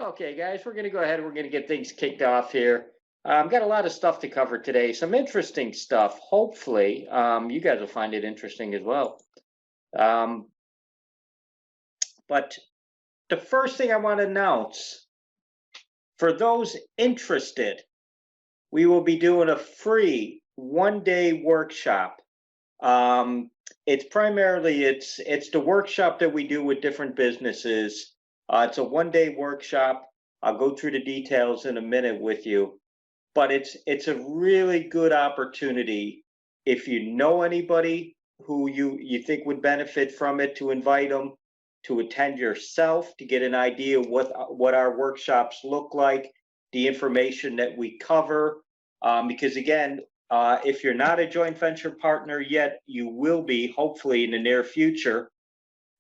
Okay, guys, we're going to go ahead. We're going to get things kicked off here. Got a lot of stuff to cover today. Some interesting stuff. Hopefully, you guys will find it interesting as well. Um, but the first thing I want to announce for those interested, we will be doing a free 1 day workshop. Um, it's primarily it's the workshop that we do with different businesses. It's a 1 day workshop. I'll go through the details in a minute with you, but it's a really good opportunity if you know anybody who you think would benefit from it, to invite them to attend yourself, to get an idea of what our workshops look like, the information that we cover. Because again, if you're not a joint venture partner yet, you will be hopefully in the near future.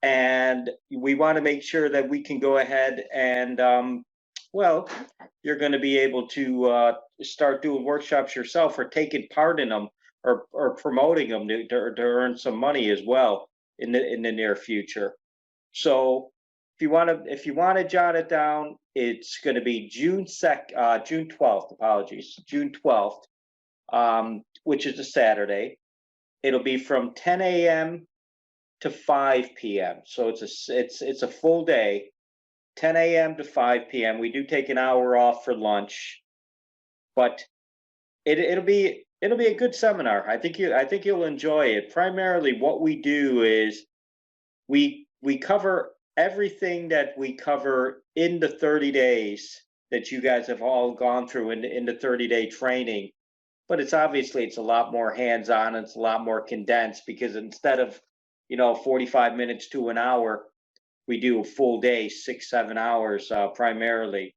And we want to make sure that we can go ahead and, well, you're going to be able to start doing workshops yourself, or taking part in them, or promoting them to earn some money as well in the near future. So if you want to jot it down, it's going to be June 12th. Apologies, June 12th, which is a Saturday. It'll be from 10 a.m. to 5 p.m. So it's a full day, 10 a.m. to 5 p.m. We do take an hour off for lunch, but it'll be a good seminar. I think you'll enjoy it. Primarily, what we do is we cover everything that we cover in the 30 days that you guys have all gone through in the 30-day training. But it's a lot more hands-on, and it's a lot more condensed, because instead of 45 minutes to an hour, we do a full day, 6 7 hours, primarily.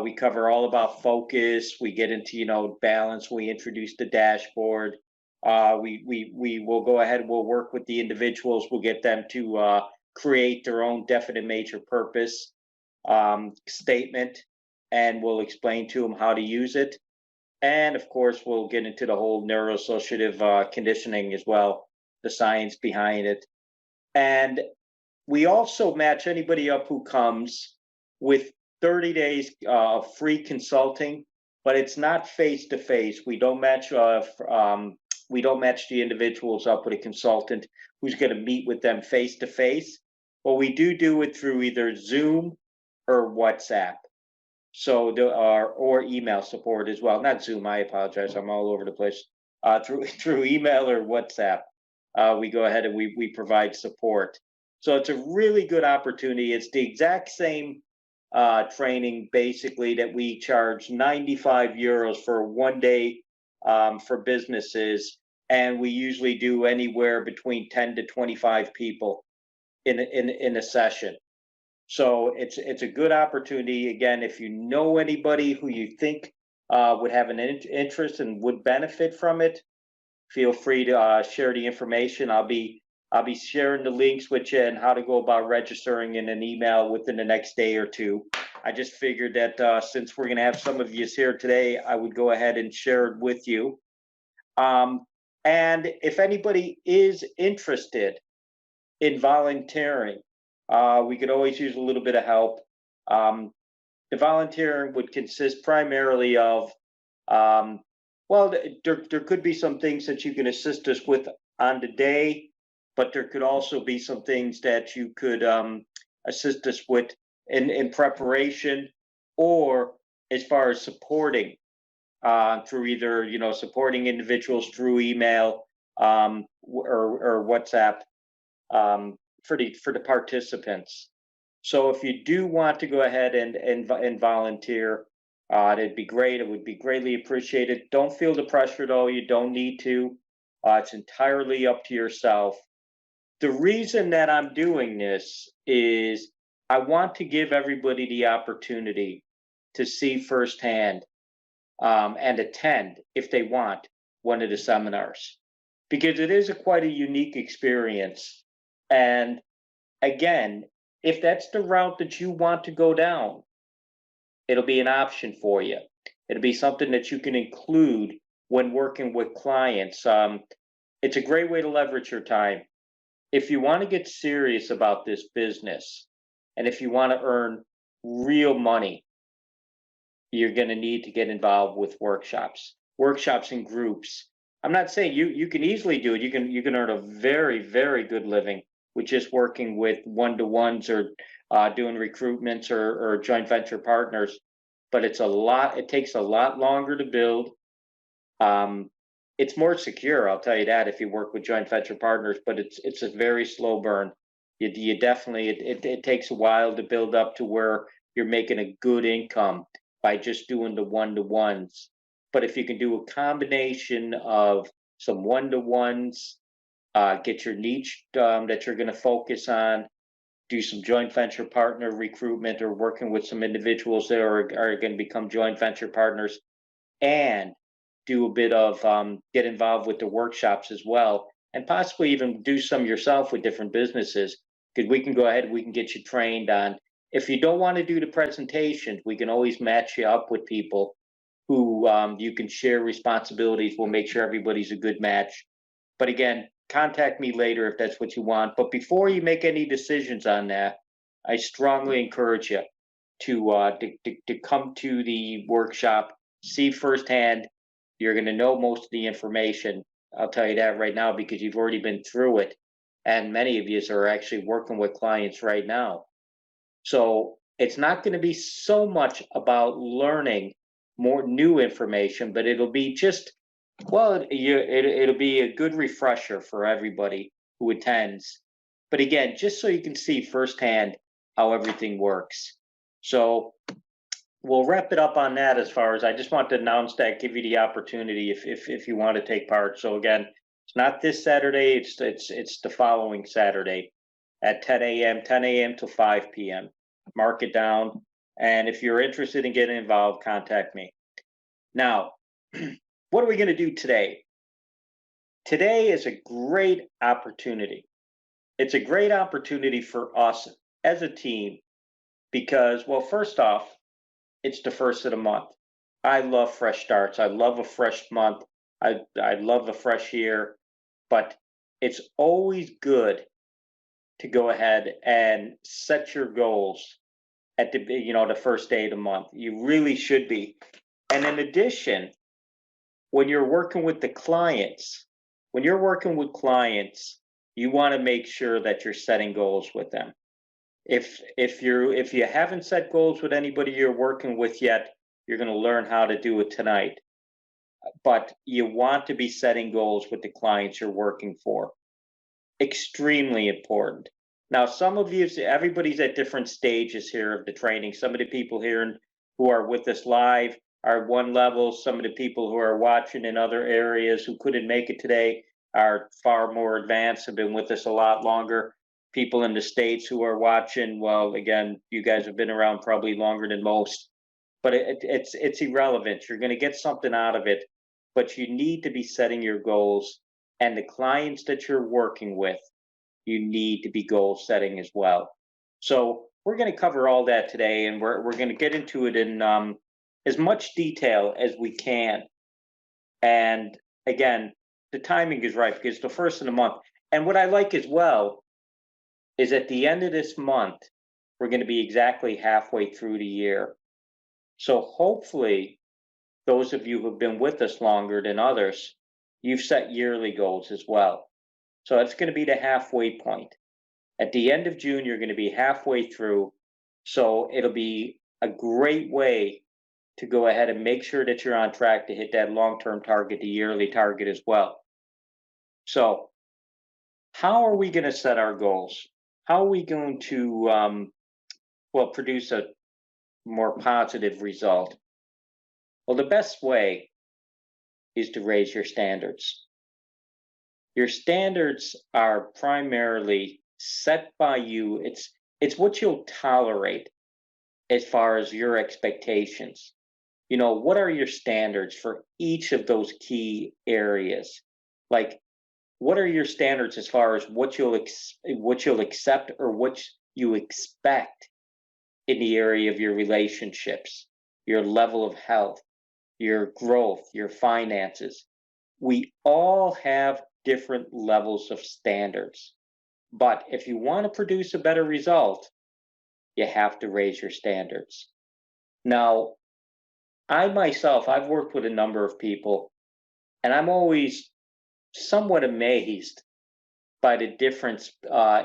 We cover all about focus. We get into balance. We introduce the dashboard. We will go ahead. We'll work with the individuals. We'll get them to create their own definite major purpose statement, and we'll explain to them how to use it. And of course, we'll get into the whole neuroassociative conditioning as well, the science behind it. And we also match anybody up who comes with 30 days of free consulting, but it's not face to face. We don't match the individuals up with a consultant who's going to meet with them face to face. But we do it through either Zoom or WhatsApp. So or email support as well. Not Zoom. I apologize. I'm all over the place. Through email or WhatsApp, we go ahead and we provide support. So it's a really good opportunity. It's the exact same training, basically, that we charge 95 euros for 1 day for businesses, and we usually do anywhere between 10 to 25 people in a session. So it's a good opportunity. Again, if you know anybody who you think would have an interest and would benefit from it, feel free to share the information. I'll be sharing the links with you and how to go about registering in an email within the next day or two. I just figured that since we're going to have some of you here today, I would go ahead and share it with you. And if anybody is interested in volunteering, we could always use a little bit of help. The volunteering would consist primarily of, well, there could be some things that you can assist us with on the day, but there could also be some things that you could assist us with in preparation, or as far as supporting through either supporting individuals through email or WhatsApp for the participants. So if you do want to go ahead and volunteer, it'd be great. It would be greatly appreciated. Don't feel the pressure, though. You don't need to. It's entirely up to yourself. The reason that I'm doing this is I want to give everybody the opportunity to see firsthand and attend, if they want, one of the seminars, because it is quite a unique experience. And again, if that's the route that you want to go down, it'll be an option for you. It'll be something that you can include when working with clients. It's a great way to leverage your time. If you want to get serious about this business, and if you want to earn real money, you're going to need to get involved with workshops and groups. I'm not saying you can easily do it. You can earn a very good living with just working with one-to-ones or doing recruitments or joint venture partners. But it takes a lot longer to build. um, it's more secure, I'll tell you that, if you work with joint venture partners, but it's a very slow burn. You definitely, it takes a while to build up to where you're making a good income by just doing the one-to-ones. But if you can do a combination of some one-to-ones, get your niche that you're going to focus on, do some joint venture partner recruitment or working with some individuals that are going to become joint venture partners, and do a bit of get involved with the workshops as well, and possibly even do some yourself with different businesses. Because we can go ahead, we can get you trained on. If you don't want to do the presentations, we can always match you up with people who you can share responsibilities. We'll make sure everybody's a good match. But again, contact me later if that's what you want. But before you make any decisions on that, I strongly encourage you to come to the workshop, see firsthand. You're going to know most of the information. I'll tell you that right now because you've already been through it, and many of you are actually working with clients right now. So it's not going to be so much about learning more new information, but it'll be just, well, it'll be a good refresher for everybody who attends. But again, just so you can see firsthand how everything works. So we'll wrap it up on that. As far as, I just want to announce that, give you the opportunity if you want to take part. So again, it's not this Saturday, it's the following Saturday at 10 a.m. to 5 p.m. Mark it down. And if you're interested in getting involved, contact me. Now, what are we going to do today? Today is a great opportunity. It's a great opportunity for us as a team because, well, first off, it's the first of the month. I love fresh starts. I love a fresh month. I love a fresh year, but it's always good to go ahead and set your goals at the first day of the month. You really should be. And in addition, when you're working with clients, you want to make sure that you're setting goals with them. If you haven't set goals with anybody you're working with yet, you're going to learn how to do it tonight. But you want to be setting goals with the clients you're working for. Extremely important. Now, some of you, everybody's at different stages here of the training. Some of the people here who are with us live are one level. Some of the people who are watching in other areas who couldn't make it today are far more advanced, have been with us a lot longer. People in the States who are watching, well, again, you guys have been around probably longer than most, but it's irrelevant. You're going to get something out of it, but you need to be setting your goals, and the clients that you're working with, you need to be goal setting as well. So we're going to cover all that today, and we're going to get into it in as much detail as we can. And again, the timing is right because it's the first of the month. And what I like as well is at the end of this month, we're going to be exactly halfway through the year. So hopefully, those of you who've been with us longer than others, you've set yearly goals as well. So it's going to be the halfway point. At the end of June, you're going to be halfway through. So it'll be a great way to go ahead and make sure that you're on track to hit that long-term target, the yearly target as well. So how are we going to set our goals? How are we going to, produce a more positive result? Well, the best way is to raise your standards. Your standards are primarily set by you. It's what you'll tolerate as far as your expectations. What are your standards for each of those key areas? Like, what are your standards as far as what you'll accept or what you expect in the area of your relationships, your level of health, your growth, your finances? We all have different levels of standards. But if you want to produce a better result, you have to raise your standards. Now, I myself, I've worked with a number of people, and I'm always somewhat amazed by the difference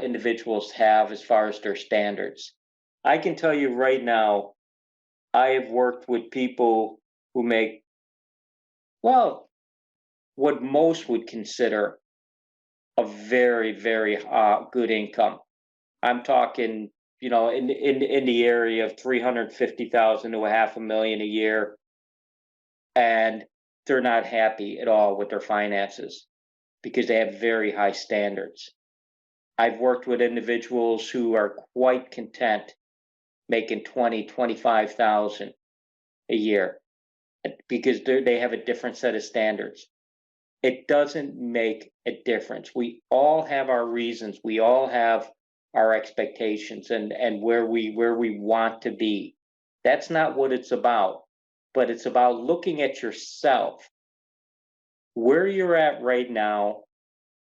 individuals have as far as their standards. I can tell you right now, I have worked with people who make, well, what most would consider a very, very good income. I'm talking, in the area of 350,000 to a half a million a year, and they're not happy at all with their finances because they have very high standards. I've worked with individuals who are quite content making 20, 25,000 a year because they have a different set of standards. It doesn't make a difference. We all have our reasons. We all have our expectations and where we want to be. That's not what it's about, but it's about looking at yourself, where you're at right now,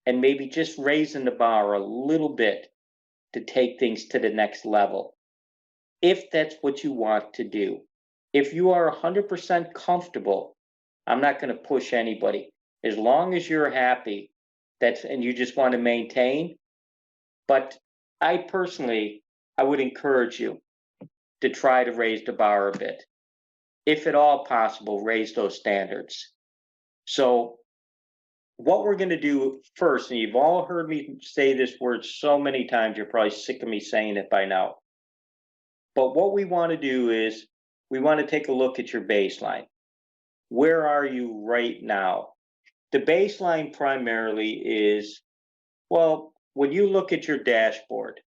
and maybe just raising the bar a little bit to take things to the next level, if that's what you want to do. If you are 100% comfortable, I'm not going to push anybody. As long as you're happy, and you just want to maintain. But I personally, I would encourage you to try to raise the bar a bit. If at all possible, raise those standards. So what we're going to do first, and you've all heard me say this word so many times, you're probably sick of me saying it by now. But what we want to do is we want to take a look at your baseline. Where are you right now? The baseline primarily is, well, when you look at your dashboard,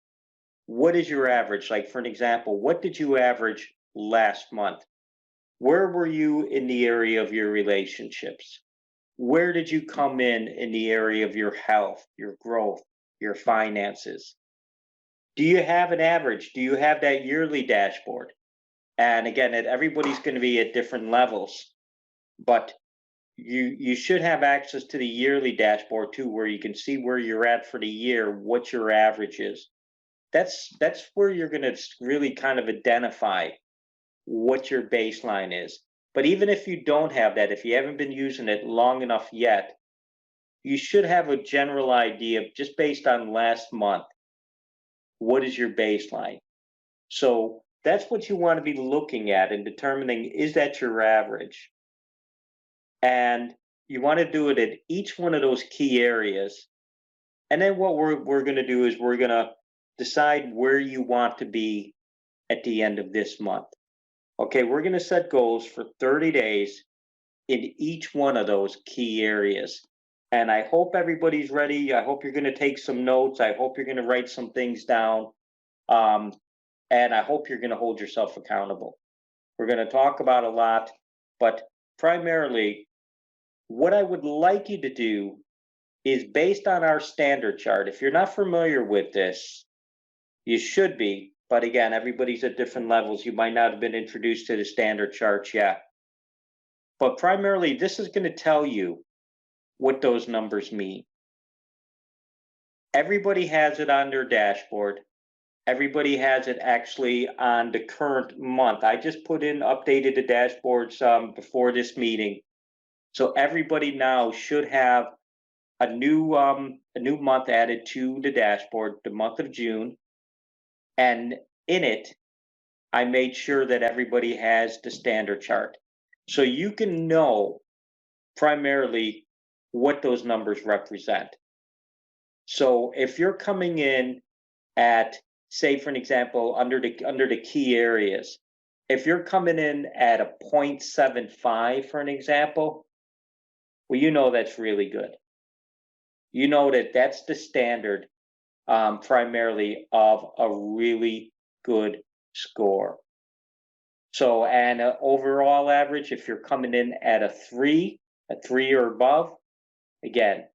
what is your average? Like, for an example, what did you average last month? Where were you in the area of your relationships? Where did you come in the area of your health, your growth, your finances? Do you have an average? Do you have that yearly dashboard? And again, everybody's going to be at different levels, but you should have access to the yearly dashboard too, where you can see where you're at for the year, what your average is. That's where you're going to really kind of identify what your baseline is. But even if you don't have that, if you haven't been using it long enough yet, you should have a general idea just based on last month. What is your baseline? So that's what you want to be looking at and determining, is that your average? And you want to do it at each one of those key areas. And then what we're going to do is we're going to decide where you want to be at the end of this month. Okay, we're going to set goals for 30 days in each one of those key areas. And I hope everybody's ready. I hope you're going to take some notes. I hope you're going to write some things down. And I hope you're going to hold yourself accountable. We're going to talk about a lot, but primarily, what I would like you to do is, based on our standard chart. If you're not familiar with this, you should be. But again, everybody's at different levels. You might not have been introduced to the standard charts yet. But primarily, this is going to tell you what those numbers mean. Everybody has it on their dashboard. Everybody has it actually on the current month. I just updated the dashboards before this meeting. So everybody now should have a new month added to the dashboard, the month of June. And in it, I made sure that everybody has the standard chart. So you can know primarily what those numbers represent. So if you're coming in at, say, for an example, under the key areas, if you're coming in at a 0.75, for an example, well, you know that's really good. You know that's the standard primarily of a really good score. So, and an overall average, if you're coming in at a 3 or above, again,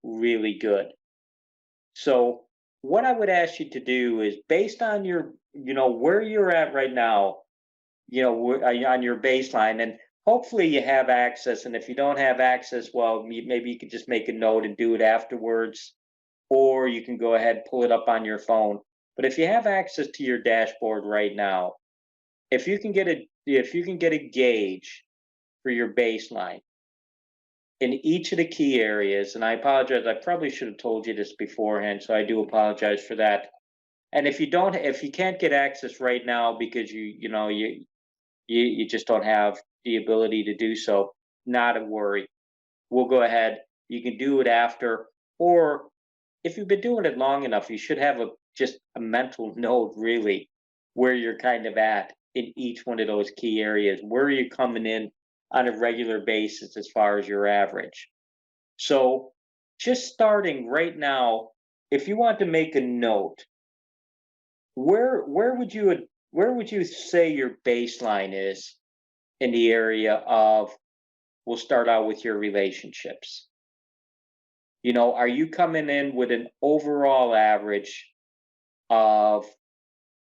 really good. So what I would ask you to do is, based on your, where you're at right now, on your baseline, and hopefully you have access. And if you don't have access, well, maybe you could just make a note and do it afterwards, or you can go ahead, pull it up on your phone. But if you have access to your dashboard right now, if you can get a gauge for your baseline in each of the key areas, and I apologize, I probably should have told you this beforehand, so I do apologize for that. And if you can't get access right now because you just don't have the ability to do so, not a worry. We'll go ahead. You can do it after, or if you've been doing it long enough, you should have just a mental note really where you're kind of at in each one of those key areas. Where are you coming in on a regular basis as far as your average? So just starting right now, if you want to make a note, where would you say your baseline is in the area of, we'll start out with your relationships. Are you coming in with an overall average of,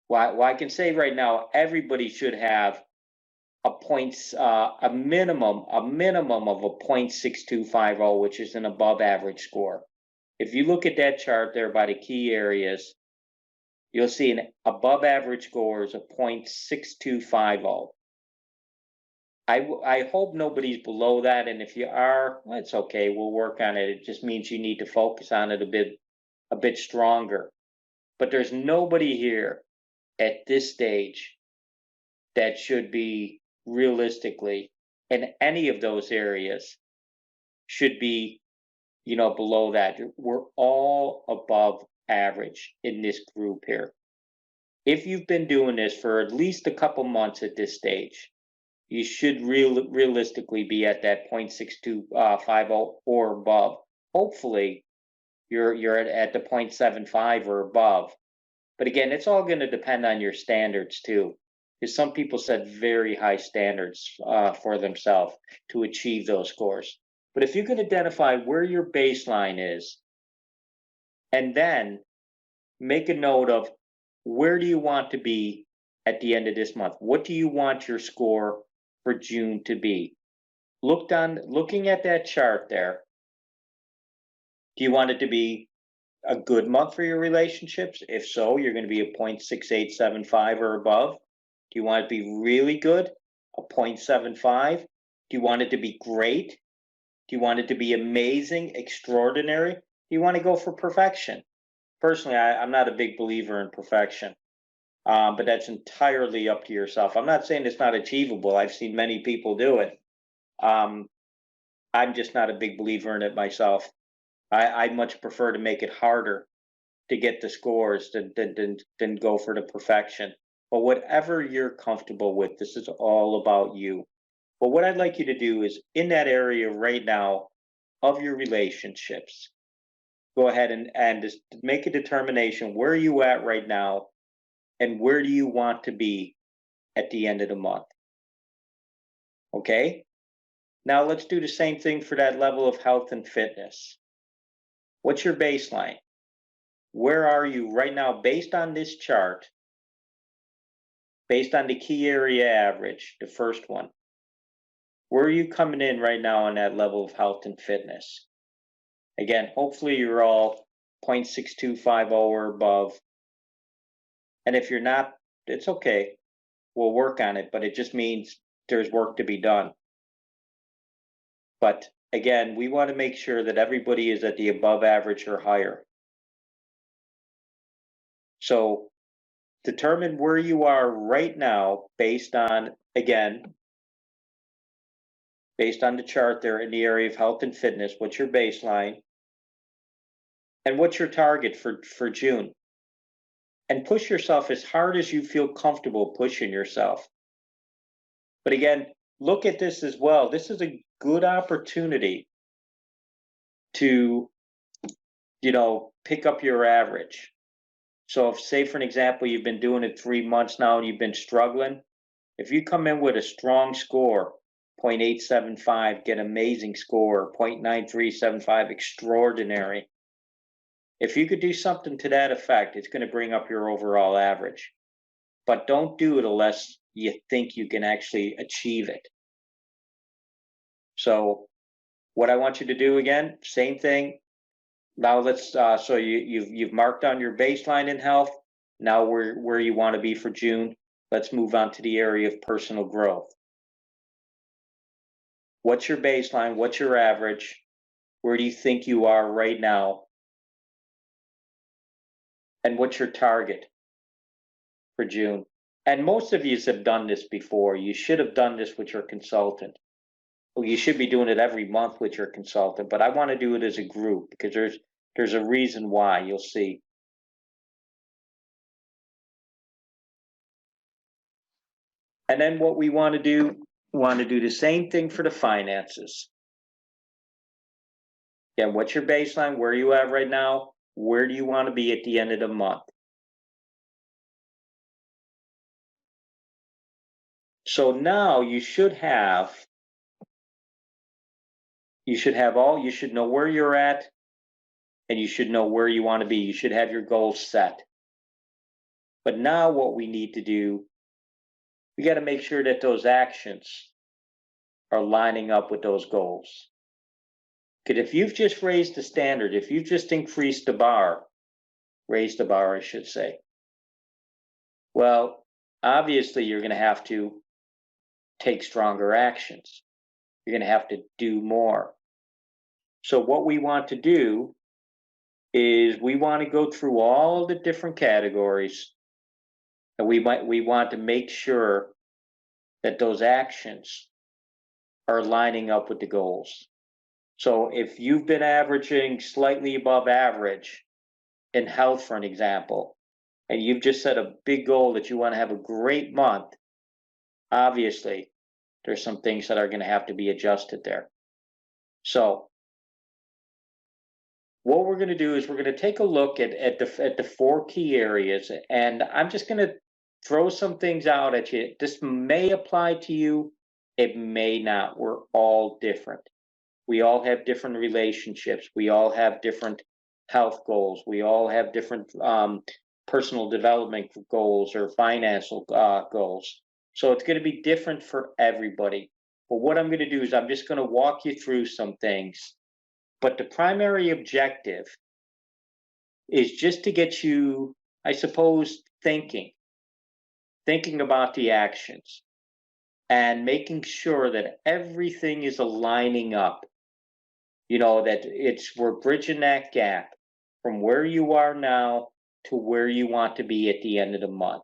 well, I can say right now, everybody should have a minimum of a 0.6250, which is an above average score. If you look at that chart there by the key areas, you'll see an above average score is a 0.6250. I hope nobody's below that, and if you are, well, it's okay. We'll work on it. It just means you need to focus on it a bit stronger. But there's nobody here at this stage that should be realistically in any of those areas should be, below that. We're all above average in this group here. If you've been doing this for at least a couple months at this stage, you should realistically be at that 0.6250 or above. Hopefully, you're at the 0.75 or above. But again, it's all going to depend on your standards too, because some people set very high standards for themselves to achieve those scores. But if you can identify where your baseline is, and then make a note of where do you want to be at the end of this month? What do you want your score for June to be? Looking at that chart there, do you want it to be a good month for your relationships? If so, you're going to be a 0.6875 or above. Do you want it to be really good? A 0.75? Do you want it to be great? Do you want it to be amazing, extraordinary? Do you want to go for perfection? Personally, I'm not a big believer in perfection. But that's entirely up to yourself. I'm not saying it's not achievable. I've seen many people do it. I'm just not a big believer in it myself. I much prefer to make it harder to get the scores than go for the perfection. But whatever you're comfortable with, this is all about you. But what I'd like you to do is in that area right now of your relationships, go ahead and just make a determination. Where are you at right now? And where do you want to be at the end of the month? Okay? Now let's do the same thing for that level of health and fitness. What's your baseline? Where are you right now based on this chart? Based on the key area average, the first one. Where are you coming in right now on that level of health and fitness? Again, hopefully you're all 0.6250 or above. And if you're not, it's okay. We'll work on it, but it just means there's work to be done. But again, we want to make sure that everybody is at the above average or higher. So determine where you are right now based on, again, based on the chart there in the area of health and fitness. What's your baseline? And what's your target for June? And push yourself as hard as you feel comfortable pushing yourself. But again, look at this as well. This is a good opportunity to, pick up your average. So if, say, for an example, you've been doing it 3 months now and you've been struggling, if you come in with a strong score, 0.875, get amazing score, 0.9375, extraordinary. If you could do something to that effect, it's going to bring up your overall average. But don't do it unless you think you can actually achieve it. So what I want you to do again, same thing. Now let's so you've marked on your baseline in health. Now where you want to be for June. Let's move on to the area of personal growth. What's your baseline? What's your average? Where do you think you are right now? And what's your target for June? And most of you have done this before. You should have done this with your consultant. Well, you should be doing it every month with your consultant, but I want to do it as a group because there's a reason why. You'll see. And then what we want to do the same thing for the finances. Yeah, what's your baseline? Where are you at right now? Where do you want to be at the end of the month? So now you should know where you're at, and you should know where you want to be. You should have your goals set. But now what we need to do, we got to make sure that those actions are lining up with those goals. Because if you've just raised the standard, if you've just increased the bar, raised the bar, I should say, well, obviously you're going to have to take stronger actions. You're going to have to do more. So what we want to do is we want to go through all the different categories, and we want to make sure that those actions are lining up with the goals. So if you've been averaging slightly above average in health, for an example, and you've just set a big goal that you want to have a great month, obviously there's some things that are going to have to be adjusted there. So what we're going to do is we're going to take a look at the 4 key areas, and I'm just going to throw some things out at you. This may apply to you, it may not. We're all different. We all have different relationships. We all have different health goals. We all have different personal development goals or financial goals. So it's going to be different for everybody. But what I'm going to do is I'm just going to walk you through some things. But the primary objective is just to get you, I suppose, thinking about the actions and making sure that everything is aligning up. You know, that we're bridging that gap from where you are now to where you want to be at the end of the month.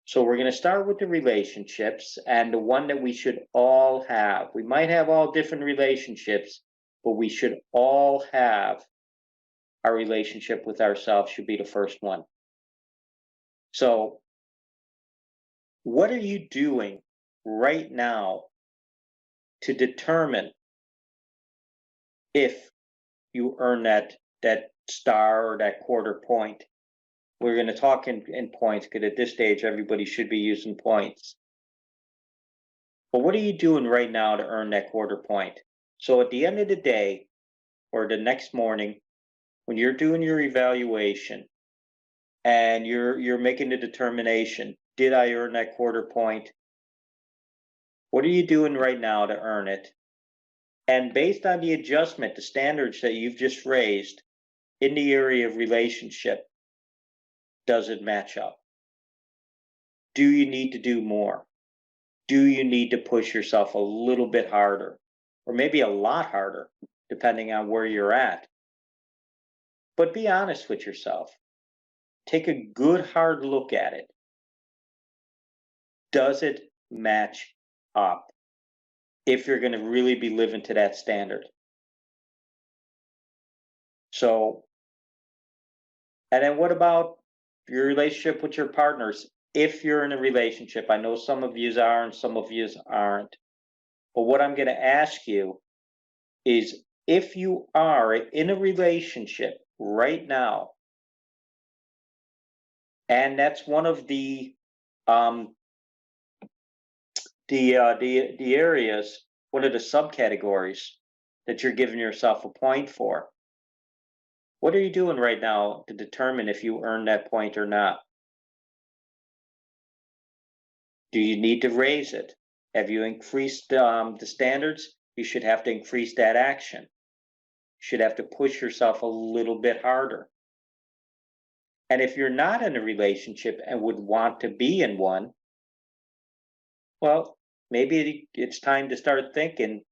So we're going to start with the relationships, and the one that we should all have. We might have all different relationships, but we should all have our relationship with ourselves should be the first one. So what are you doing right now to determine if you earn that star or that quarter point? We're going to talk in points because at this stage everybody should be using points. But what are you doing right now to earn that quarter point? So at the end of the day or the next morning, when you're doing your evaluation and you're making the determination, did I earn that quarter point? What are you doing right now to earn it? And based on the adjustment, the standards that you've just raised in the area of relationship, does it match up? Do you need to do more? Do you need to push yourself a little bit harder, or maybe a lot harder, depending on where you're at? But be honest with yourself. Take a good hard look at it. Does it match up? If you're going to really be living to that standard. So, and then what about your relationship with your partners? If you're in a relationship, I know some of yous are and some of yous aren't. But what I'm going to ask you is, if you are in a relationship right now, and that's one of the areas, one of the subcategories that you're giving yourself a point for. What are you doing right now to determine if you earn that point or not? Do you need to raise it? Have you increased the standards? You should have to increase that action. You should have to push yourself a little bit harder. And if you're not in a relationship and would want to be in one, well, maybe it's time to start thinking,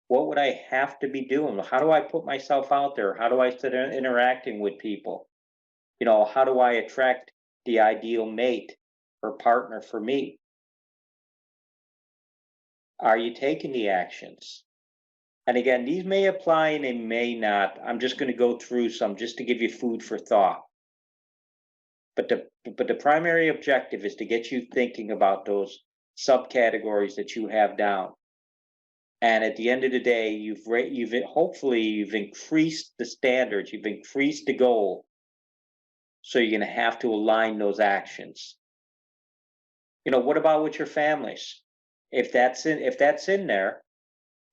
what would I have to be doing? How do I put myself out there? How do I start interacting with people? How do I attract the ideal mate or partner for me? Are you taking the actions? And again, these may apply and they may not. I'm just going to go through some just to give you food for thought. But the primary objective is to get you thinking about those subcategories that you have down. And at the end of the day, hopefully you've increased the standards, you've increased the goal. So you're going to have to align those actions. What about with your families? If that's in there,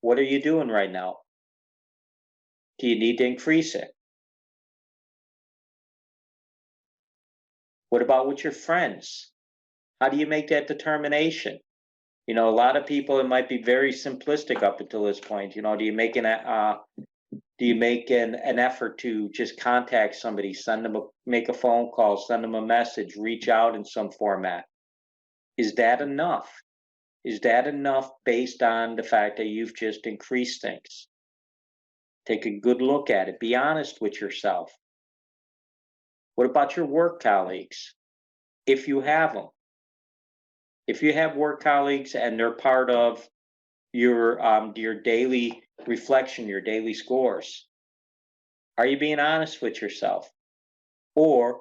what are you doing right now? Do you need to increase it? What about with your friends? How do you make that determination? A lot of people, it might be very simplistic up until this point. Do you make an effort to just contact somebody, make a phone call, send them a message, reach out in some format? Is that enough? Is that enough based on the fact that you've just increased things? Take a good look at it. Be honest with yourself. What about your work colleagues? If you have them. If you have work colleagues and they're part of your daily reflection, your daily scores, are you being honest with yourself? Or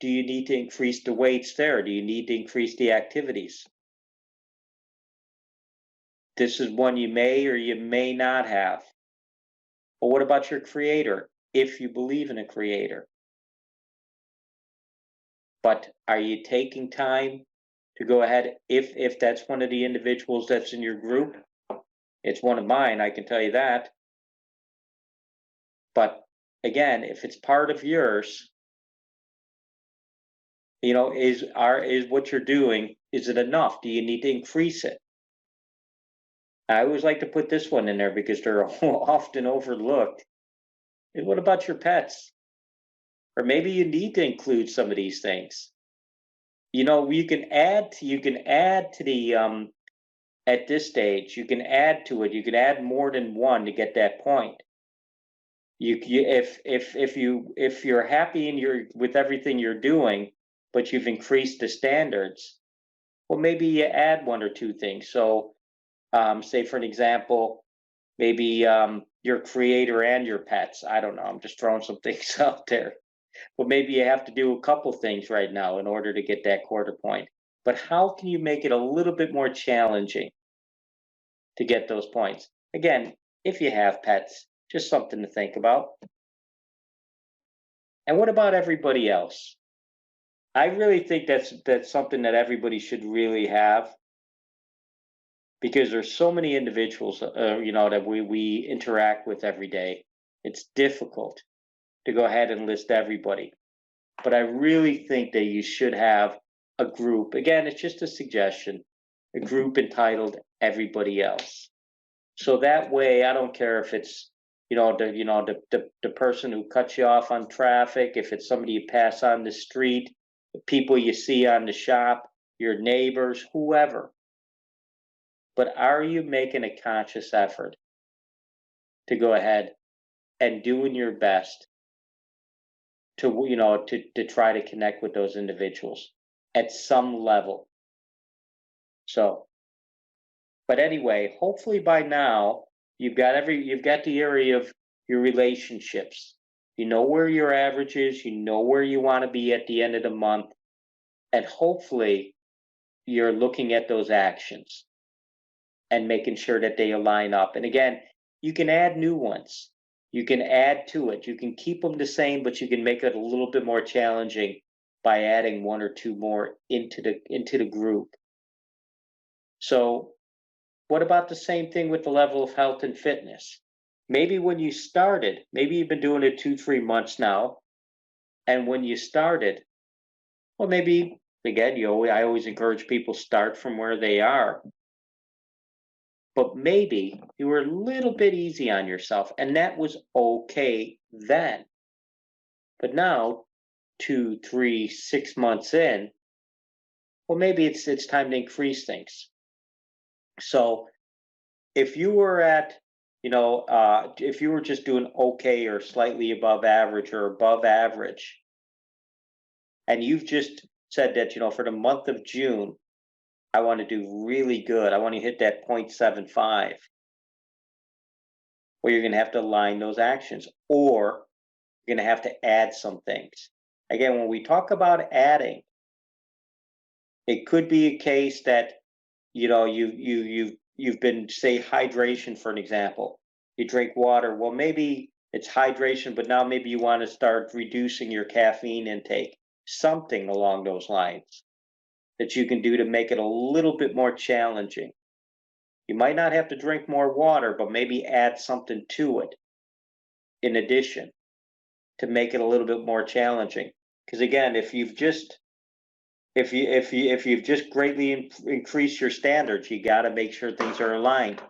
do you need to increase the weights there? Do you need to increase the activities? This is one you may or you may not have. But what about your creator, if you believe in a creator? But are you taking time to go ahead, if that's one of the individuals that's in your group? It's one of mine, I can tell you that. But again, if it's part of yours, is what you're doing, is it enough? Do you need to increase it? I always like to put this one in there because they're often overlooked. And what about your pets? Or maybe you need to include some of these things. You can add to the at this stage, you can add to it. You can add more than one to get that point. If you're happy with everything you're doing, but you've increased the standards, well, maybe you add one or two things. So, say for an example, maybe your creator and your pets. I don't know. I'm just throwing some things out there. But maybe you have to do a couple things right now in order to get that quarter point. But how can you make it a little bit more challenging to get those points? Again, if you have pets, just something to think about. And what about everybody else? I really think that's something that everybody should really have, because there's so many individuals, that we interact with every day. It's difficult to go ahead and list everybody. But I really think that you should have a group. Again, it's just a suggestion, a group entitled Everybody Else. So that way, I don't care if it's, the person who cuts you off on traffic, if it's somebody you pass on the street, the people you see on the shop, your neighbors, whoever. But are you making a conscious effort to go ahead and doing your best to try to connect with those individuals at some level? So, but anyway, hopefully by now you've got the area of your relationships. You know where your average is, you know where you want to be at the end of the month, and hopefully you're looking at those actions and making sure that they align up. And again, you can add new ones. You can add to it. You can keep them the same, but you can make it a little bit more challenging by adding one or two more into the group. So what about the same thing with the level of health and fitness? Maybe when you started, maybe you've been doing it 2-3 months now, and when you started, well, maybe again, I always encourage people start from where they are. But maybe you were a little bit easy on yourself, and that was okay then. But now 2, 3, 6 months in, well, maybe it's time to increase things. So if you were at, if you were just doing okay or slightly above average or above average, and you've just said that, for the month of June, I want to do really good. I want to hit that 0.75. Well, you're going to have to align those actions, or you're going to have to add some things. Again, when we talk about adding, it could be a case that you've been, say, hydration for an example. You drink water. Well, maybe it's hydration, but now maybe you want to start reducing your caffeine intake. Something along those lines that you can do to make it a little bit more challenging. You might not have to drink more water, but maybe add something to it in addition to make it a little bit more challenging. Because again, if you've just greatly increased your standards, you got to make sure things are aligned.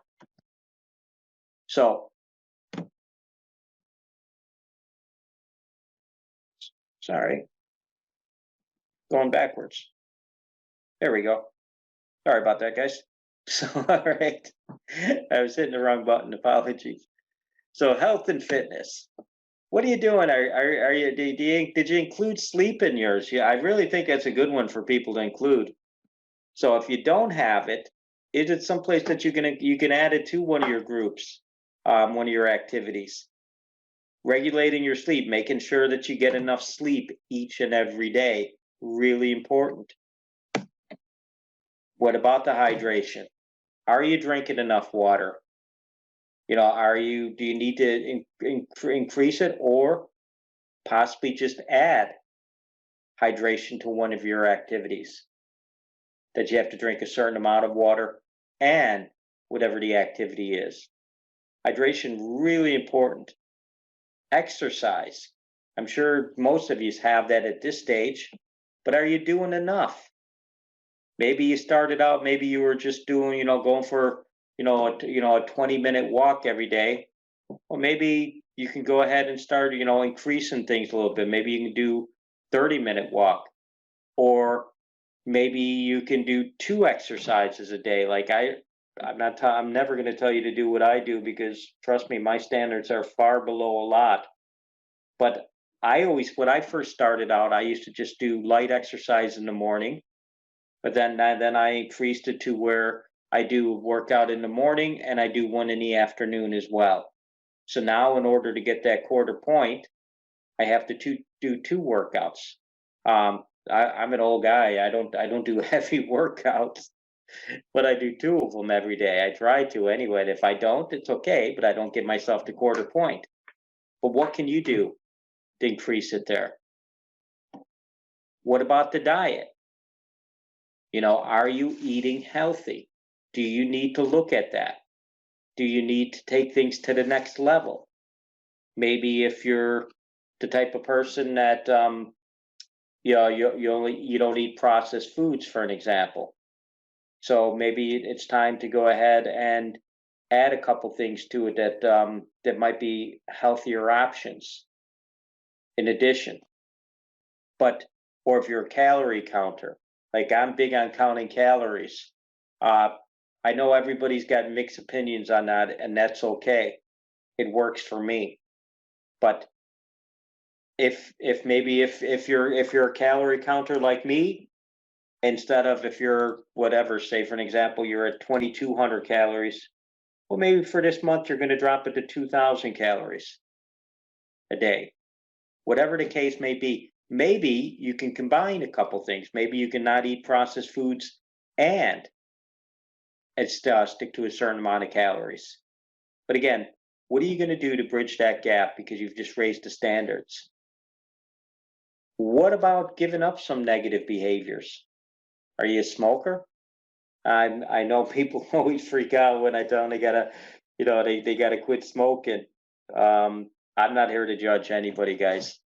So, sorry, going backwards. There we go. Sorry about that, guys. So, all right, I was hitting the wrong button. Apologies. So, health and fitness. What are you doing? Are you did you include sleep in yours? Yeah, I really think that's a good one for people to include. So if you don't have it, is it someplace that you can add it to one of your groups, one of your activities? Regulating your sleep, making sure that you get enough sleep each and every day, really important. What about the hydration? Are you drinking enough water? Do you need to increase it, or possibly just add hydration to one of your activities? That you have to drink a certain amount of water and whatever the activity is. Hydration, really important. Exercise. I'm sure most of you have that at this stage, but are you doing enough? Maybe you started out, maybe you were just doing, going for, a 20-minute walk every day. Well, maybe you can go ahead and start, increasing things a little bit. Maybe you can do 30-minute walk, or maybe you can do 2 exercises a day. Like I'm never going to tell you to do what I do, because trust me, my standards are far below a lot. But when I first started out, I used to just do light exercise in the morning, but then I increased it to where I do workout in the morning and I do one in the afternoon as well. So now, in order to get that quarter point, I have to do 2 workouts. I'm an old guy. I don't do heavy workouts, but I do 2 of them every day. I try to anyway. And if I don't, it's okay, but I don't get myself to quarter point. But what can you do to increase it there? What about the diet? Are you eating healthy? Do you need to look at that? Do you need to take things to the next level? Maybe if you're the type of person that you don't eat processed foods, for an example. So maybe it's time to go ahead and add a couple things to it that might be healthier options in addition. Or if you're a calorie counter, like I'm big on counting calories. I know everybody's got mixed opinions on that, and that's okay. It works for me. But if you're a calorie counter like me, instead of, if you're whatever, say for an example, you're at 2,200 calories, well, maybe for this month you're going to drop it to 2,000 calories a day. Whatever the case may be, maybe you can combine a couple things. Maybe you can not eat processed foods and stick to a certain amount of calories. But again, what are you going to do to bridge that gap, because you've just raised the standards? What about giving up some negative behaviors? Are you a smoker? I know people always freak out when I tell them they gotta, they gotta quit smoking. I'm not here to judge anybody, guys.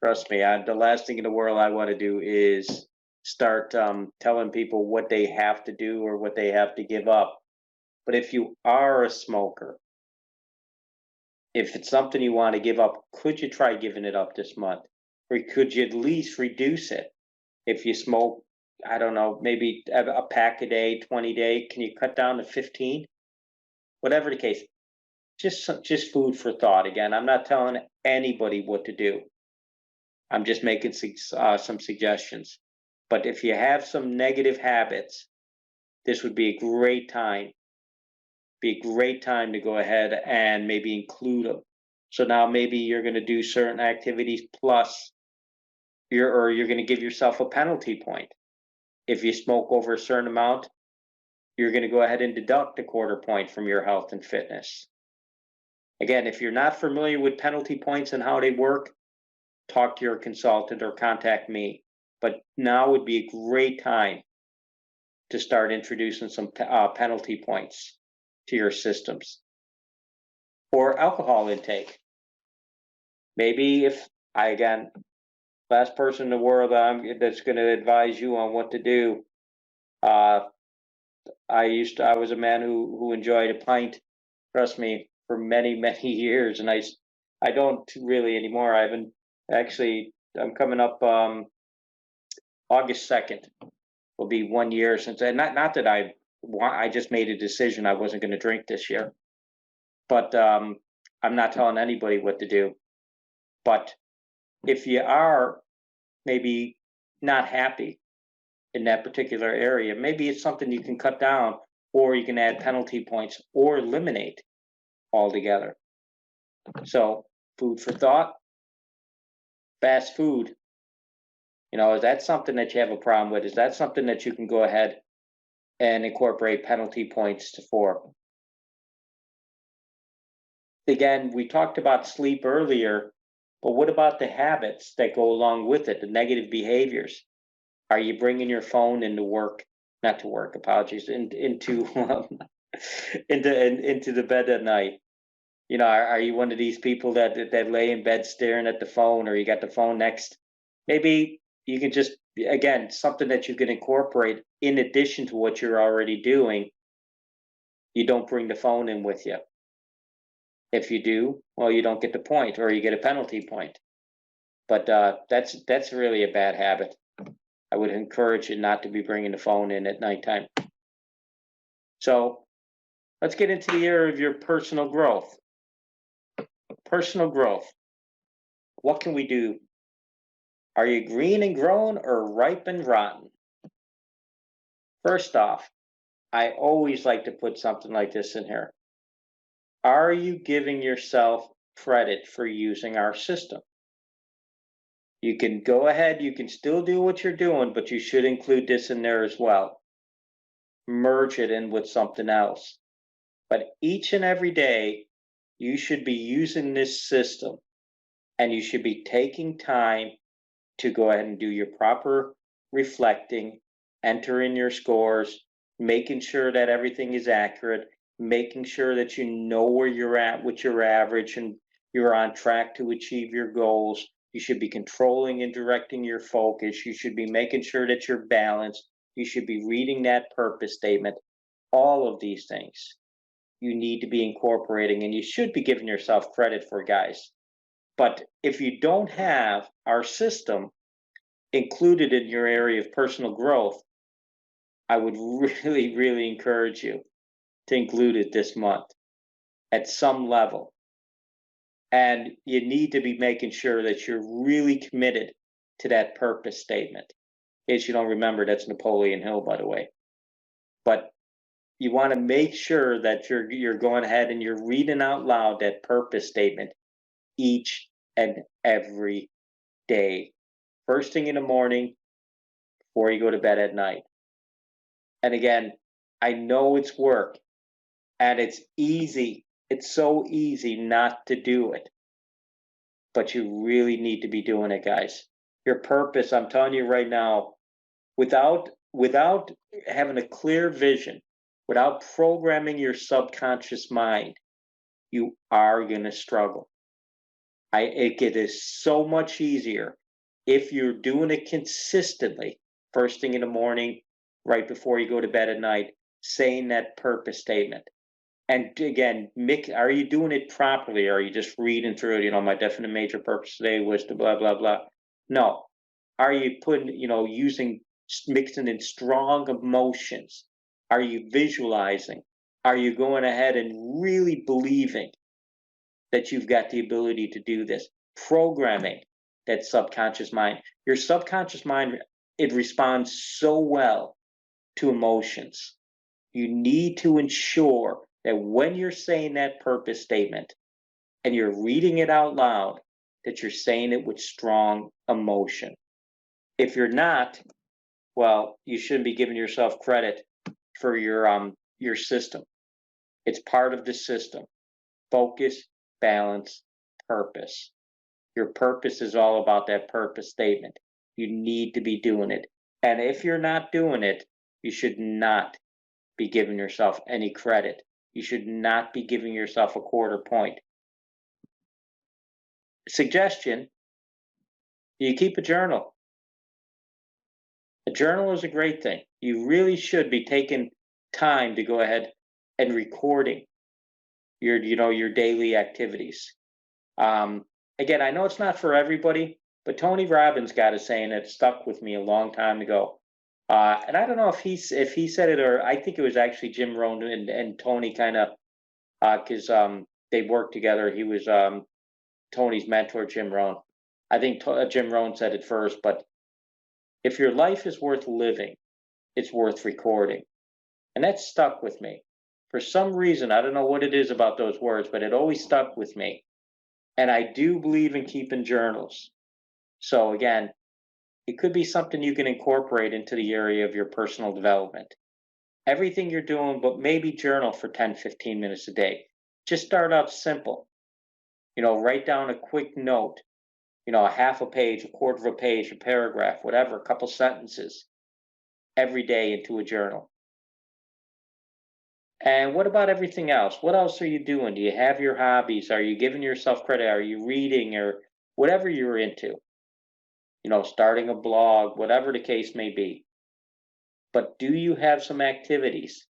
Trust me. The last thing in the world I want to do is start telling people what they have to do or what they have to give up. But if you are a smoker, if it's something you want to give up, could you try giving it up this month? or could you at least reduce it? If you smoke, I don't know, maybe a pack a day, 20 day, can you cut down to 15? Whatever the case, just food for thought. Again, I'm not telling anybody what to do. I'm just making some suggestions. But if you have some negative habits, this would be a great time. Be a great time to go ahead and maybe include them. So now maybe you're going to do certain activities plus you're going to give yourself a penalty point. If you smoke over a certain amount, you're going to go ahead and deduct a quarter point from your health and fitness. Again, if you're not familiar with penalty points and how they work, talk to your consultant or contact me. But now would be a great time to start introducing some penalty points to your systems. Or alcohol intake. Maybe if again, last person in the world that's going to advise you on what to do. I was a man who enjoyed a pint, trust me, for many years, and I don't really anymore. I haven't actually. I'm coming up August 2nd. Will be 1 year since. And not that I just made a decision I wasn't going to drink this year, but I'm not telling anybody what to do. But if you are maybe not happy in that particular area, maybe it's something you can cut down, or you can add penalty points or eliminate altogether. So food for thought. Fast food. Is that something that you have a problem with? Is that something that you can go ahead and incorporate penalty points for? Again, we talked about sleep earlier, but what about the habits that go along with it, the negative behaviors? Are you bringing your phone into work? Not to work, apologies, into into the bed at night? Are you one of these people that lay in bed staring at the phone, or you got the phone next? Maybe you can just, again, something that you can incorporate in addition to what you're already doing. You don't bring the phone in with you. If you do, well, you don't get the point, or you get a penalty point. But that's really a bad habit. I would encourage you not to be bringing the phone in at nighttime. So let's get into the area of your personal growth. Personal growth. What can we do? Are you green and grown or ripe and rotten? First off, I always like to put something like this in here. Are you giving yourself credit for using our system? You can go ahead, you can still do what you're doing, but you should include this in there as well. Merge it in with something else. But each and every day, you should be using this system, and you should be taking time to go ahead and do your proper reflecting, enter in your scores, making sure that everything is accurate, making sure that you know where you're at with your average and you're on track to achieve your goals. You should be controlling and directing your focus. You should be making sure that you're balanced. You should be reading that purpose statement. All of these things you need to be incorporating, and you should be giving yourself credit for, guys. But if you don't have our system included in your area of personal growth, I would really encourage you to include it this month at some level. And you need to be making sure that you're really committed to that purpose statement. In case you don't remember, that's Napoleon Hill, by the way. But you want to make sure that you're going ahead and you're reading out loud that purpose statement each and every day. First thing in the morning, before you go to bed at night. And again, I know it's work, and it's easy. It's so easy not to do it. But you really need to be doing it, guys. Your purpose, I'm telling you right now, without having a clear vision, without programming your subconscious mind, you are going to struggle. It is so much easier if you're doing it consistently, first thing in the morning, right before you go to bed at night, saying that purpose statement. And again, Mick, are you doing it properly? Or are you just reading through it? My definite major purpose today was to blah, blah, blah. No. Are you putting, mixing in strong emotions? Are you visualizing? Are you going ahead and really believing that you've got the ability to do this? Programming that subconscious mind. Your subconscious mind, it responds so well to emotions. You need to ensure that when you're saying that purpose statement and you're reading it out loud, that you're saying it with strong emotion. If you're not, well, you shouldn't be giving yourself credit for your system. It's part of the system. Focus, balance, purpose. Your purpose is all about that purpose statement. You need to be doing it. And if you're not doing it, you should not be giving yourself any credit. You should not be giving yourself a quarter point. Suggestion, you keep a journal. A journal is a great thing. You really should be taking time to go ahead and recording your daily activities. Again, I know it's not for everybody, but Tony Robbins got a saying that stuck with me a long time ago. And I don't know if he said it, or I think it was actually Jim Rohn and Tony kind of, because they worked together. He was Tony's mentor, Jim Rohn. I think Jim Rohn said it first, but if your life is worth living, it's worth recording. And that stuck with me. For some reason, I don't know what it is about those words, but it always stuck with me. And I do believe in keeping journals. So again, it could be something you can incorporate into the area of your personal development. Everything you're doing, but maybe journal for 10, 15 minutes a day. Just start out simple. Write down a quick note, a half a page, a quarter of a page, a paragraph, whatever, a couple sentences every day into a journal. And what about everything else? What else are you doing? Do you have your hobbies? Are you giving yourself credit? Are you reading or whatever you're into? Starting a blog, whatever the case may be. But do you have some activities?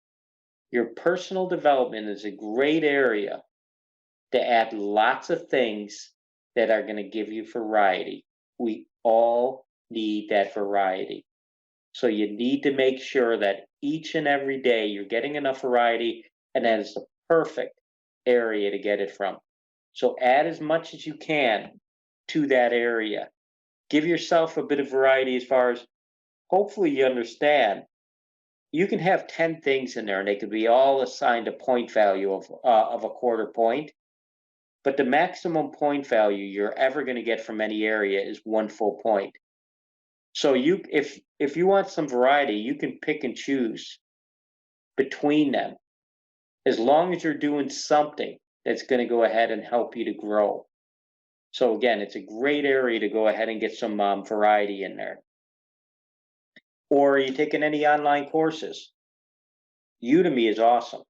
Your personal development is a great area to add lots of things that are going to give you variety. We all need that variety. So you need to make sure that each and every day you're getting enough variety, and that is the perfect area to get it from. So add as much as you can to that area. Give yourself a bit of variety as far as, hopefully you understand, you can have 10 things in there and they could be all assigned a point value of a quarter point. But the maximum point value you're ever going to get from any area is 1 full point. So if you want some variety, you can pick and choose between them, as long as you're doing something that's going to go ahead and help you to grow. So again, it's a great area to go ahead and get some variety in there. Or are you taking any online courses? Udemy is awesome.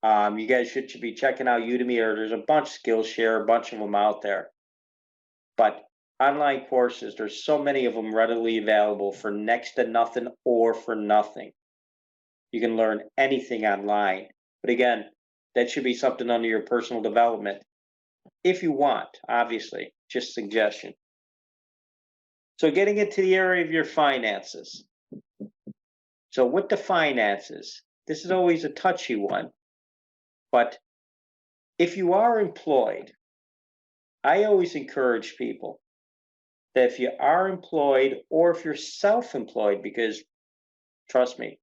You guys should be checking out Udemy, or there's a bunch, Skillshare, a bunch of them out there. But online courses, there's so many of them readily available for next to nothing or for nothing. You can learn anything online. But again, that should be something under your personal development. If you want, obviously, just suggestion. So getting into the area of your finances. So with the finances, this is always a touchy one. But if you are employed, I always encourage people that if you are employed or if you're self-employed, because trust me,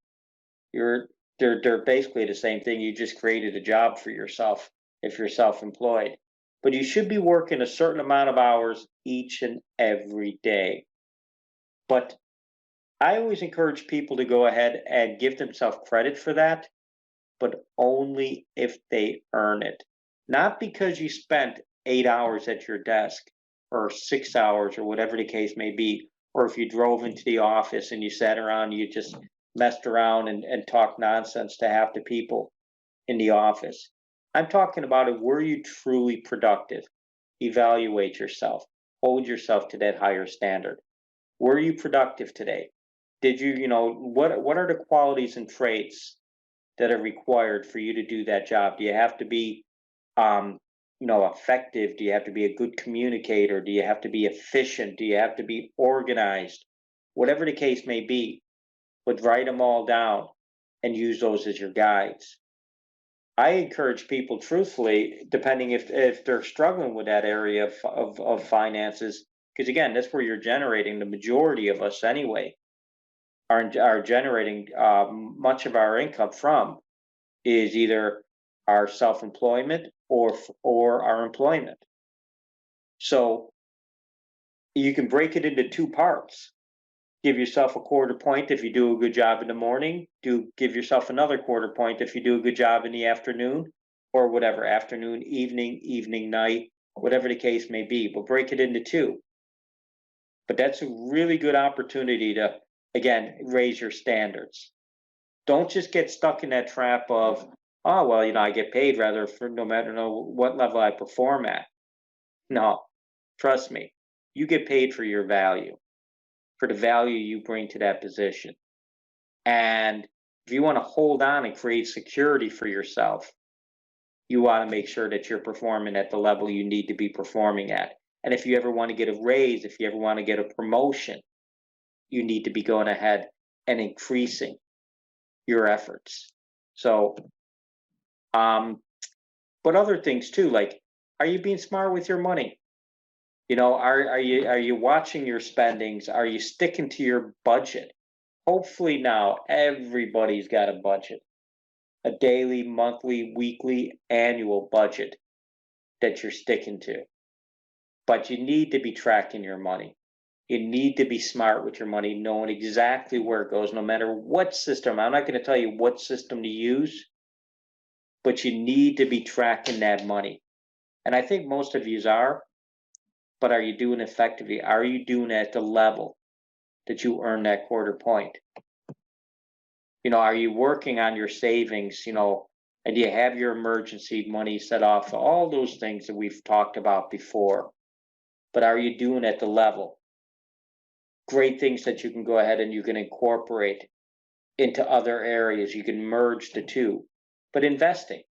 they're basically the same thing. You just created a job for yourself if you're self-employed. But you should be working a certain amount of hours each and every day. But I always encourage people to go ahead and give themselves credit for that, but only if they earn it. Not because you spent 8 hours at your desk or 6 hours or whatever the case may be, or if you drove into the office and you sat around, you just messed around and talked nonsense to half the people in the office. I'm talking about it. Were you truly productive? Evaluate yourself. Hold yourself to that higher standard. Were you productive today? Did you, what are the qualities and traits that are required for you to do that job? Do you have to be effective? Do you have to be a good communicator? Do you have to be efficient? Do you have to be organized? Whatever the case may be, but write them all down and use those as your guides. I encourage people, truthfully, depending if they're struggling with that area of finances, because again, that's where you're generating the majority of us anyway, are generating much of our income from is either our self-employment or our employment. So you can break it into two parts. Give yourself a quarter point if you do a good job in the morning. Give yourself another quarter point if you do a good job in the afternoon, or whatever, afternoon, evening, night, whatever the case may be. But break it into two. But that's a really good opportunity to, again, raise your standards. Don't just get stuck in that trap of, oh, well, I get paid rather for no matter what level I perform at. No, trust me, you get paid for your value, for the value you bring to that position. And if you want to hold on and create security for yourself, you want to make sure that you're performing at the level you need to be performing at. And if you ever want to get a raise, if you ever want to get a promotion, you need to be going ahead and increasing your efforts. So, but other things too, like, are you being smart with your money? Are you watching your spendings? Are you sticking to your budget? Hopefully now everybody's got a budget, a daily, monthly, weekly, annual budget that you're sticking to. But you need to be tracking your money. You need to be smart with your money, knowing exactly where it goes, no matter what system. I'm not going to tell you what system to use, but you need to be tracking that money. And I think most of you are, but are you doing it effectively? Are you doing it at the level that you earn that quarter point? Are you working on your savings, and do you have your emergency money set off? All those things that we've talked about before. But are you doing it at the level? Great things that you can go ahead and you can incorporate into other areas. You can merge the two. But investing,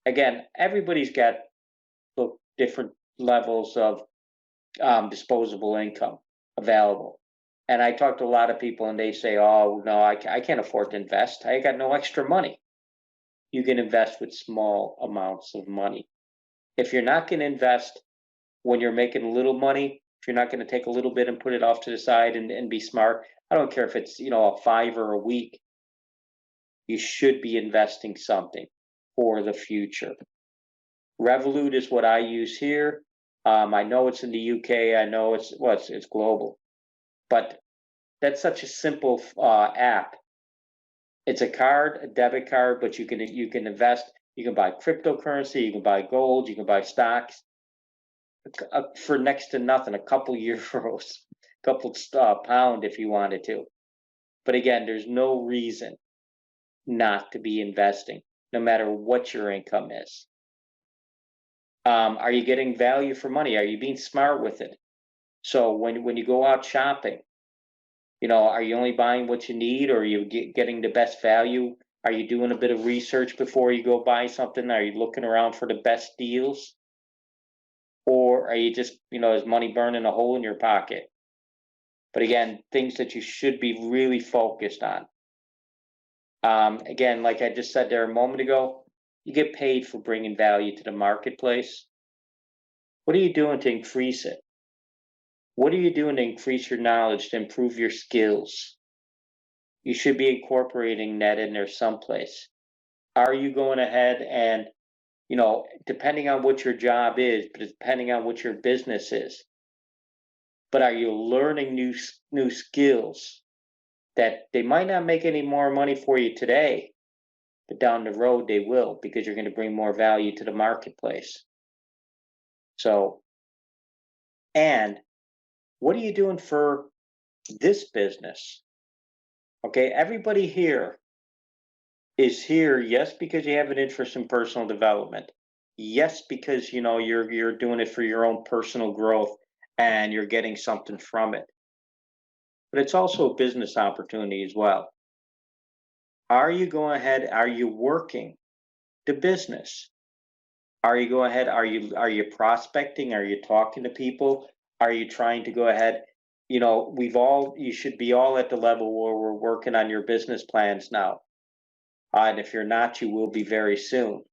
again, everybody's got different levels of disposable income available. And I talk to a lot of people and they say, oh, no, I can't afford to invest. I got no extra money. You can invest with small amounts of money. If you're not going to invest when you're making a little money, if you're not going to take a little bit and put it off to the side and be smart, I don't care if it's, a $5 a week, you should be investing something for the future. Revolut is what I use here. I know it's in the UK. I know it's global, but that's such a simple app. It's a card, a debit card, but you can invest. You can buy cryptocurrency. You can buy gold. You can buy stocks for next to nothing. A couple euros, a couple pound if you wanted to. But again, there's no reason not to be investing, no matter what your income is. Are you getting value for money? Are you being smart with it? So when you go out shopping, are you only buying what you need, or are you getting the best value? Are you doing a bit of research before you go buy something? Are you looking around for the best deals? Or are you just, is money burning a hole in your pocket? But again, things that you should be really focused on. Again, like I just said there a moment ago, you get paid for bringing value to the marketplace. What are you doing to increase it? What are you doing to increase your knowledge, to improve your skills? You should be incorporating that in there someplace. Are you going ahead and, depending on what your job is, but depending on what your business is, but are you learning new skills that they might not make any more money for you today, but down the road they will, because you're going to bring more value to the marketplace. So, and what are you doing for this business? Okay, everybody here is here, yes, because you have an interest in personal development. Yes, because you're doing it for your own personal growth and you're getting something from it. But it's also a business opportunity as well. Are you going ahead? Are you working the business? Are you going ahead? Are you prospecting? Are you talking to people? Are you trying to go ahead? You should be all at the level where we're working on your business plans now. And if you're not, you will be very soon.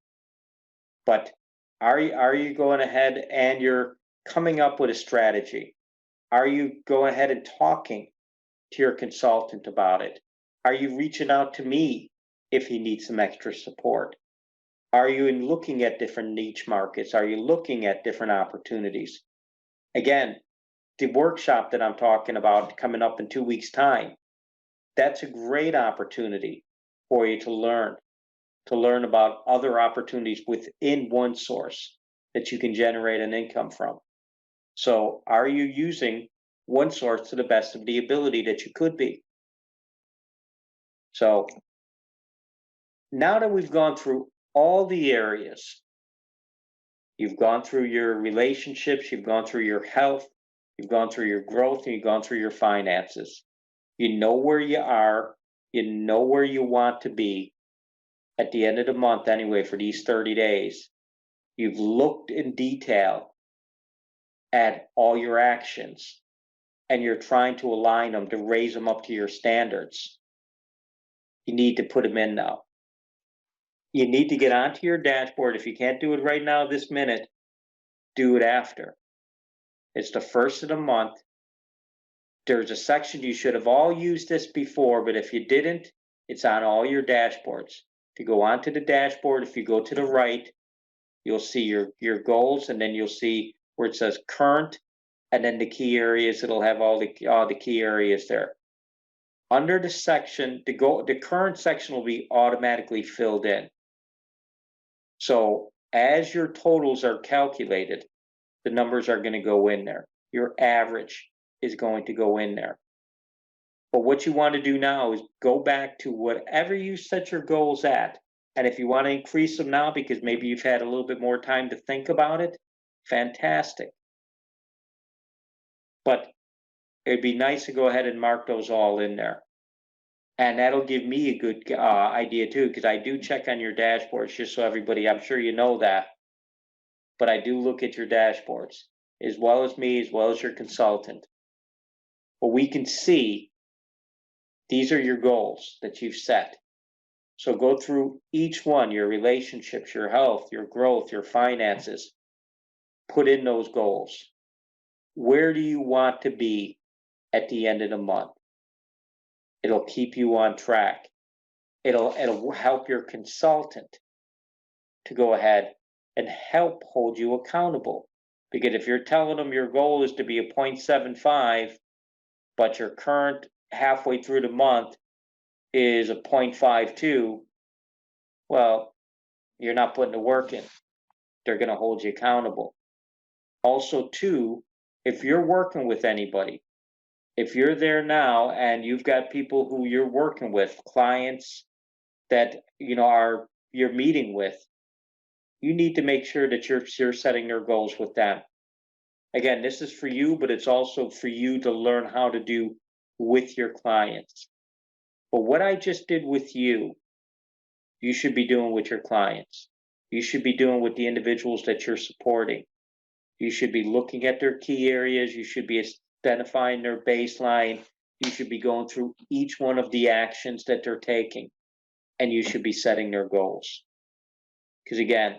But are you going ahead and you're coming up with a strategy? Are you going ahead and talking to your consultant about it? Are you reaching out to me if he needs some extra support? Are you looking at different niche markets? Are you looking at different opportunities? Again, the workshop that I'm talking about coming up in 2 weeks' time, that's a great opportunity for you to learn about other opportunities within one source that you can generate an income from. So, are you using one source to the best of the ability that you could be? So, now that we've gone through all the areas, you've gone through your relationships, you've gone through your health, you've gone through your growth, and you've gone through your finances. You know where you are, you know where you want to be at the end of the month, anyway, for these 30 days. You've looked in detail at all your actions and you're trying to align them to raise them up to your standards. You need to put them in now. You need to get onto your dashboard. If you can't do it right now, this minute, do it after. It's the first of the month. There's a section you should have all used this before, but if you didn't, it's on all your dashboards. If you go onto the dashboard, if you go to the right, you'll see your goals, and then you'll see where it says current, and then the key areas. It'll have all the key areas there. Under the section, the current section will be automatically filled in. So as your totals are calculated, the numbers are going to go in there. Your average is going to go in there. But what you want to do now is go back to whatever you set your goals at. And if you want to increase them now because maybe you've had a little bit more time to think about it, fantastic. But it'd be nice to go ahead and mark those all in there. And that'll give me a good idea too, because I do check on your dashboards, just so everybody, I'm sure you know that. But I do look at your dashboards, as well as me, as well as your consultant. But we can see these are your goals that you've set. So go through each one, your relationships, your health, your growth, your finances. Put in those goals. Where do you want to be at the end of the month? It'll keep you on track. It'll help your consultant to go ahead and help hold you accountable. Because if you're telling them your goal is to be a 0.75, but your current halfway through the month is a 0.52, well, you're not putting the work in. They're going to hold you accountable. Also, too, if you're working with anybody, if you're there now and you've got people who you're working with, clients that you're meeting with, you need to make sure that you're setting their goals with them. Again, this is for you, but it's also for you to learn how to do with your clients. But what I just did with you should be doing with your clients. You should be doing with the individuals that you're supporting. You should be looking at their key areas. You should be identifying their baseline. You should be going through each one of the actions that they're taking. And you should be setting their goals. Because again,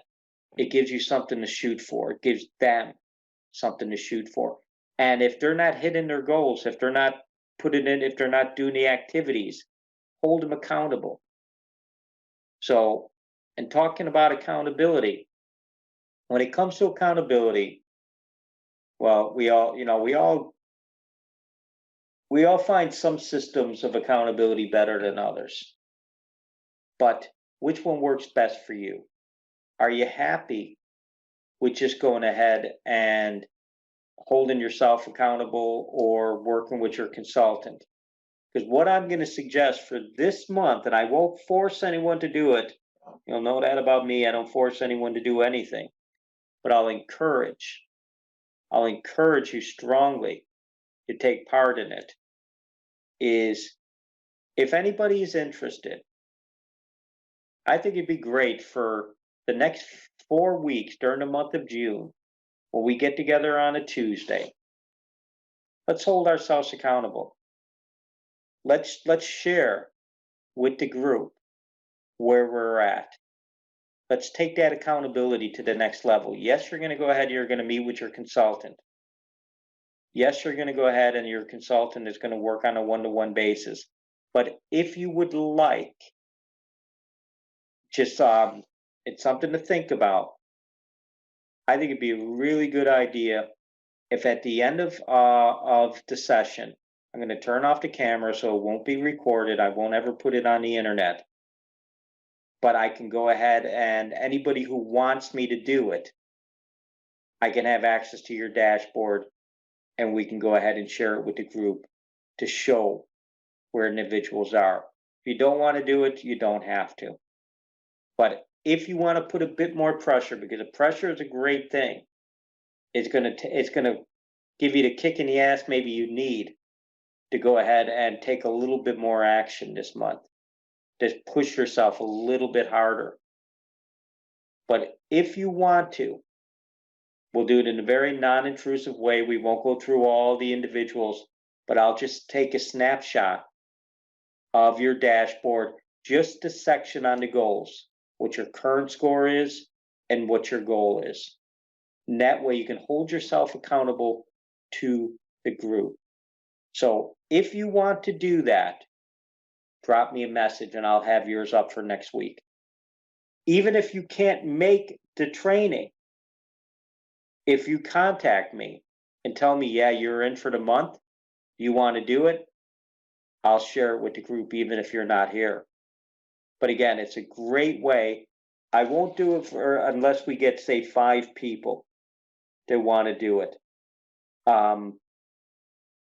it gives you something to shoot for. It gives them something to shoot for. And if they're not hitting their goals, if they're not putting in, if they're not doing the activities, hold them accountable. So, and talking about accountability, when it comes to accountability, well, we all find some systems of accountability better than others. But which one works best for you? Are you happy with just going ahead and holding yourself accountable or working with your consultant? Because what I'm going to suggest for this month, and I won't force anyone to do it, you'll know that about me, I don't force anyone to do anything, but I'll encourage you strongly to take part in it, is if anybody is interested, I think it'd be great for the next 4 weeks during the month of June, when we get together on a Tuesday, let's hold ourselves accountable. Let's share with the group where we're at. Let's take that accountability to the next level. Yes, you're going to go ahead, you're going to meet with your consultant. Yes, you're going to go ahead and your consultant is going to work on a one-to-one basis. But if you would like, just it's something to think about. I think it'd be a really good idea if at the end of the session, I'm going to turn off the camera so it won't be recorded. I won't ever put it on the internet. But I can go ahead and anybody who wants me to do it, I can have access to your dashboard and we can go ahead and share it with the group to show where individuals are. If you don't want to do it, you don't have to. But if you want to put a bit more pressure, because the pressure is a great thing, it's going to give you the kick in the ass maybe you need to go ahead and take a little bit more action this month. Just push yourself a little bit harder. But if you want to, we'll do it in a very non-intrusive way. We won't go through all the individuals, but I'll just take a snapshot of your dashboard, just the section on the goals, what your current score is and what your goal is. And that way you can hold yourself accountable to the group. So if you want to do that, drop me a message and I'll have yours up for next week. Even if you can't make the training, if you contact me and tell me, yeah, you're in for the month, you want to do it, I'll share it with the group even if you're not here. But again, it's a great way. I won't do it unless we get, say, 5 people that want to do it.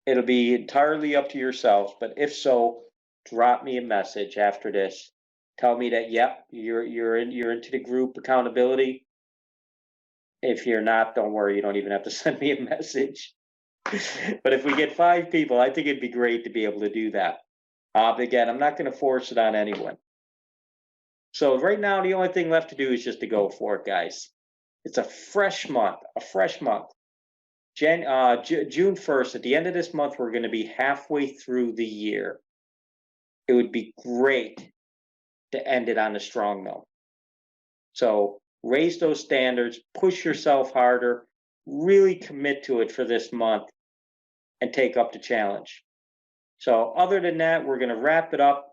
It'll be entirely up to yourselves, but if so, drop me a message after this. Tell me that, yep, you're into the group accountability. If you're not, don't worry, you don't even have to send me a message. But if we get 5 people, I think it'd be great to be able to do that. Again, I'm not going to force it on anyone. So right now, the only thing left to do is just to go for it, guys. It's a fresh month, June 1st, at the end of this month, we're going to be halfway through the year. It would be great to end it on a strong note. So raise those standards, push yourself harder, really commit to it for this month and take up the challenge. So other than that, we're going to wrap it up.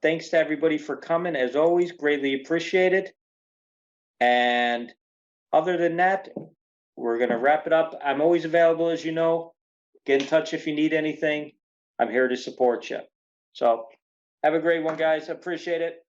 Thanks to everybody for coming. As always, greatly appreciated. And other than that, we're going to wrap it up. I'm always available, as you know. Get in touch if you need anything. I'm here to support you. So have a great one, guys. Appreciate it.